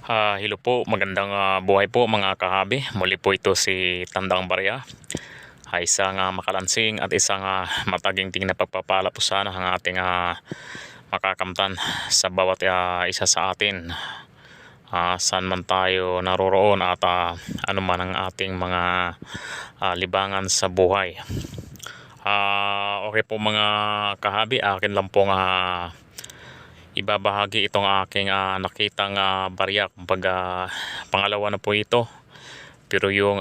Hello po, magandang buhay po mga kahabi. Muli po ito si Tandang Barya. Isang makalansing at isang mataginting na pagpapala po sana ang ating makakamtan sa bawat isa sa atin. Saan man tayo naroroon at ano man ang ating mga libangan sa buhay. Okay po mga kahabi, akin lang pong ibabahagi itong aking nakitang barya. Kumbaga pangalawa na po ito, pero yung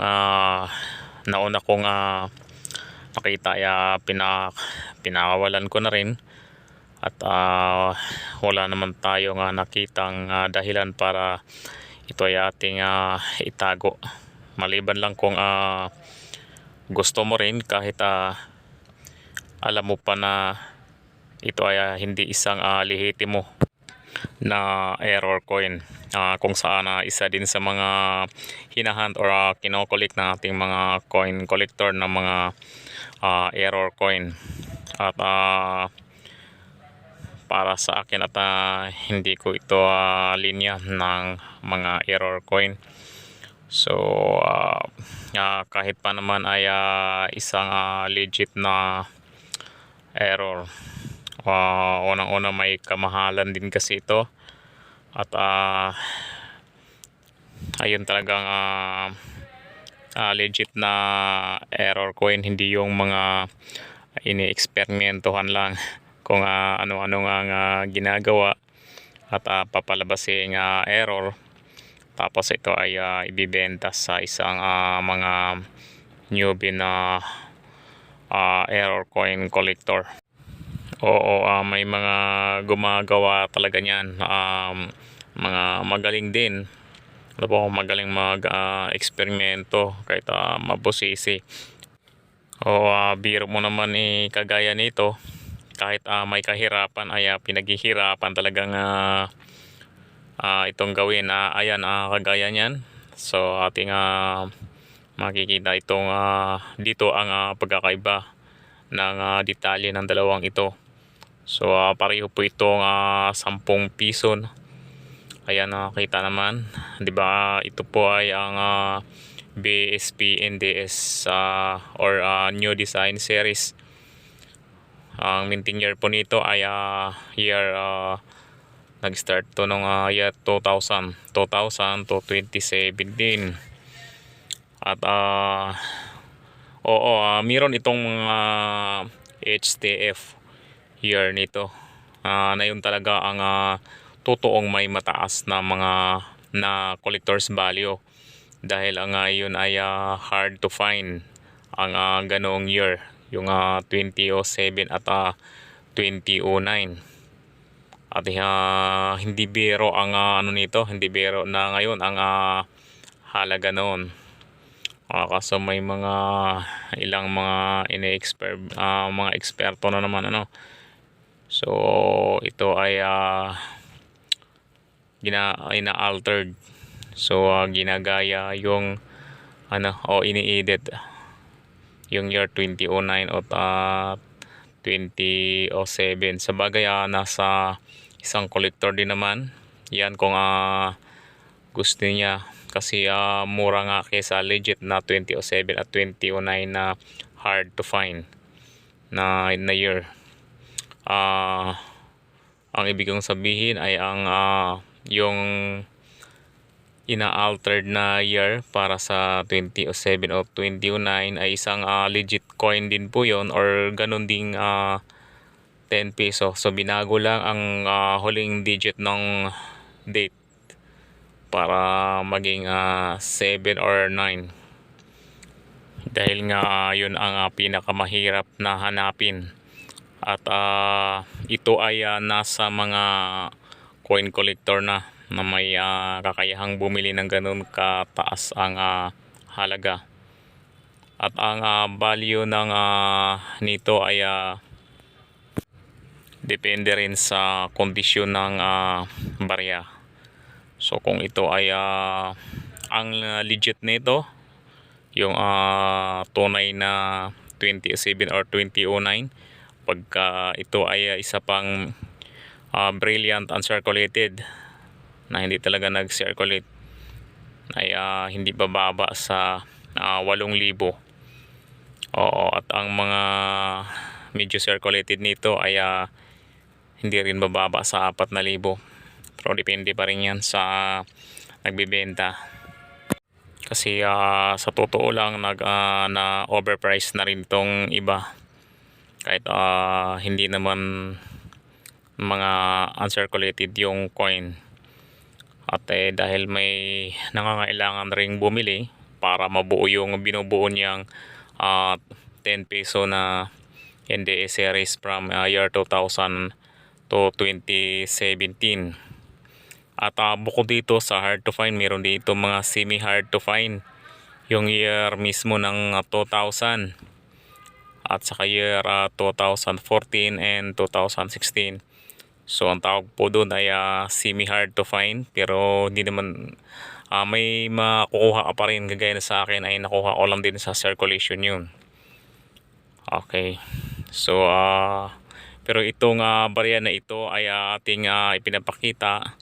nauna kong nakita ay pinakawalan ko na rin. At wala naman tayong nakitang dahilan para ito ay ating itago, maliban lang kung gusto mo rin, kahit alam mo pa na ito ay hindi isang lehitimo na error coin, kung saan isa din sa mga hinahunt or kinokolik ng ating mga coin collector ng mga error coin. At para sa akin at hindi ko ito linya ng mga error coin. So kahit pa naman ay isang legit na error, unang-una may kamahalan din kasi ito. At ayun, talagang legit na error coin, hindi yung mga ini-eksperimentohan lang kung ano-ano nga ginagawa at papalabasin error, tapos ito ay ibibenta sa isang mga newbie na error coin collector. Oo, may mga gumagawa talaga niyan, mga magaling din. Ano po, magaling eksperimento kahit mabusisi. O biro mo naman, kagaya nito, kahit may kahirapan ay pinaghihirapan talagang itong gawin. Ayan, kagaya niyan. So ating makikita itong dito ang pagkakaiba ng detalye ng dalawang ito. So pareho po itong 10 piso. Ayan, nakita naman, 'di ba? Ito po ay ang BSP NDS or New Design Series. Ang minting year po nito ay year nag-start to nung year 2000 to 2017. At mayroon itong HTF year nito na yun talaga ang totoong may mataas na mga collector's value, dahil ang yun ay hard to find ang ganoong year, yung 2007 at 2009. At hindi biro ang ano nito, hindi biro na ngayon ang halaga noon. Kaso may mga ilang mga mga eksperto na naman so ito ay ina-altered. So ginagaya yung ini-edit yung year 2009 o 2007. Sa bagay nasa isang collector din naman yan kung gusto niya, kasi mura nga kaysa legit na 2007 at 2009 na hard to find na year. Ang ibig kong sabihin ay ang yung ina-altered na year para sa 2007 o 2009 ay isang legit coin din po yon, or ganun ding 10 peso. So binago lang ang huling digit ng date para maging 7 or 9, dahil nga yun ang pinakamahirap na hanapin. At ito ay nasa mga coin collector na may kakayahang bumili ng ganun kataas ang halaga. At ang value ng nito ay depende rin sa kondisyon ng barya. So kung ito ay ang legit nito, yung tunay na 2007 or 2009, pagka ito ay isa pang brilliant uncirculated, na hindi talaga nag-circulate ay hindi bababa sa 8,000. Oo, at ang mga medyo circulated nito ay hindi rin bababa sa 4,000. Pero depende pa rin yan sa nagbebenta. Kasi sa totoo lang na overpriced na rin tong iba. Kahit hindi naman mga uncirculated yung coin. At dahil may nangangailangan ring bumili para mabuo yung binubuo niyang 10 peso na NDE series from year 2000 to 2017. At bukod dito sa hard to find, meron dito mga semi hard to find. Yung year mismo ng 2000 at saka year 2014 and 2016. So ang tawag po doon ay semi hard to find, pero hindi naman may makukuha ka pa rin. Gagaya na sa akin ay nakuha ko lang din sa circulation yun. Okay, so pero itong barya na ito ay ating ipinapakita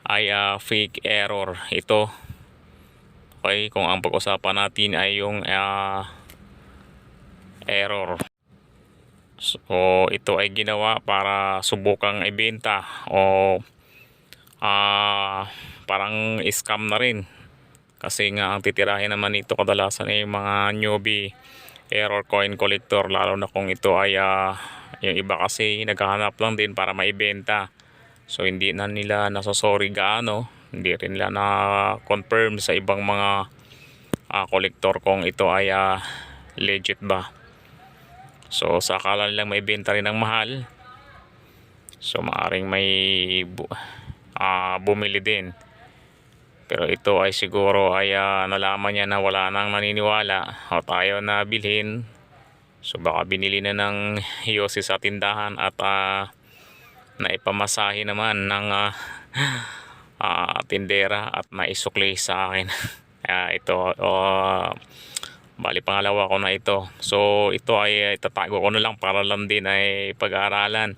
ay fake error ito. Okay, kung ang pag-usapan natin ay yung error. So ito ay ginawa para subukang ibenta o parang scam na rin. Kasi nga ang titirahin naman ito kadalasan ay mga newbie error coin collector, lalo na kung ito ay yung iba kasi naghahanap lang din para maibenta. So hindi na nila nasosorry gaano, hindi rin nila na confirm sa ibang mga collector kung ito ay legit ba. So sa akala nilang may benta rin ng mahal, so maaring may bumili din. Pero ito ay siguro ay nalaman niya na wala nang naniniwala o tayo na bilhin. So baka binili na ng yosi sa tindahan at naipamasahe naman ng tindera at naisukli sa akin. Ito bali pangalawa ko na ito. So ito ay itatago ko na lang para lang din ay pag-aaralan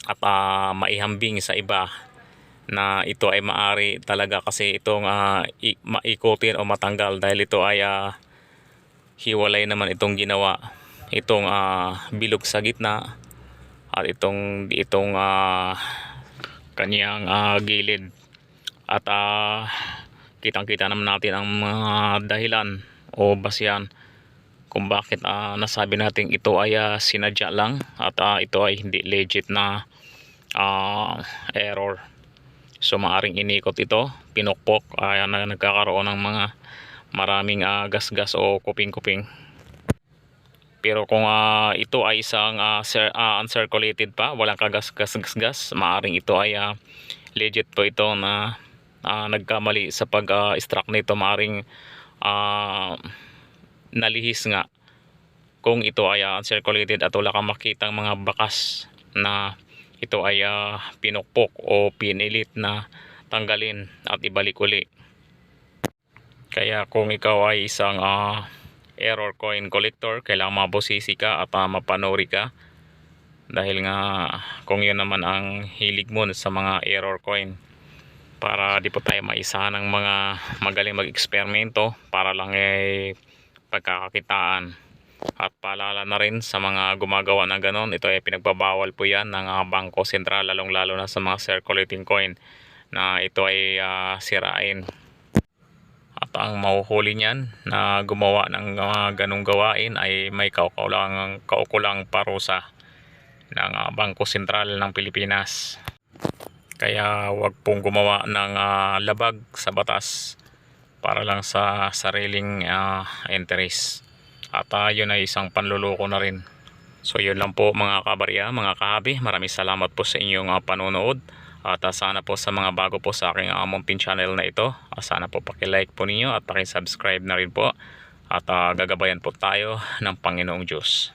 at maihambing sa iba na ito ay maari talaga kasi itong maikutin o matanggal, dahil ito ay hiwalay naman itong ginawa. Itong bilog sa gitna at itong kanyang gilid. At kitang-kita naman natin ang mga dahilan o basihan kung bakit nasabi natin ito ay sinadya lang at ito ay hindi legit na error. So maaring inikot ito, pinukpok, na nagkakaroon ng mga maraming gasgas o kuping-kuping. Pero kung ito ay isang uncirculated pa, walang kagas-gas-gas, maaring ito ay legit po ito na nagkamali sa pag-extract nito. Maaring nalihis nga kung ito ay uncirculated at wala kang makitang mga bakas na ito ay pinukpok o pinilit na tanggalin at ibalik uli. Kaya kung ikaw ay isang error coin collector, kailangan mabusisi ka at mapanuri ka, dahil nga kung yun naman ang hilig mo sa mga error coin, para di po tayo maisa ng mga magaling mag-eksperimento para lang ay pagkakakitaan. At paalala na rin sa mga gumagawa ng ganon, ito ay pinagbabawal po yan ng Bangko Sentral, lalong lalo na sa mga circulating coin na ito ay sirain. At ang mahuhuli niyan na gumawa ng ganong gawain ay may kaukulang parusa ng Bangko Sentral ng Pilipinas. Kaya wag pong gumawa ng labag sa batas para lang sa sariling interest. At yun ay isang panluloko na rin. So yun lang po mga kabarya, mga kahabi. Maraming salamat po sa inyong panonood. At sana po sa mga bago po sa aking munting channel na ito, sana po paki-like po ninyo at paki-subscribe na rin po. At gagabayan po tayo ng Panginoong Diyos.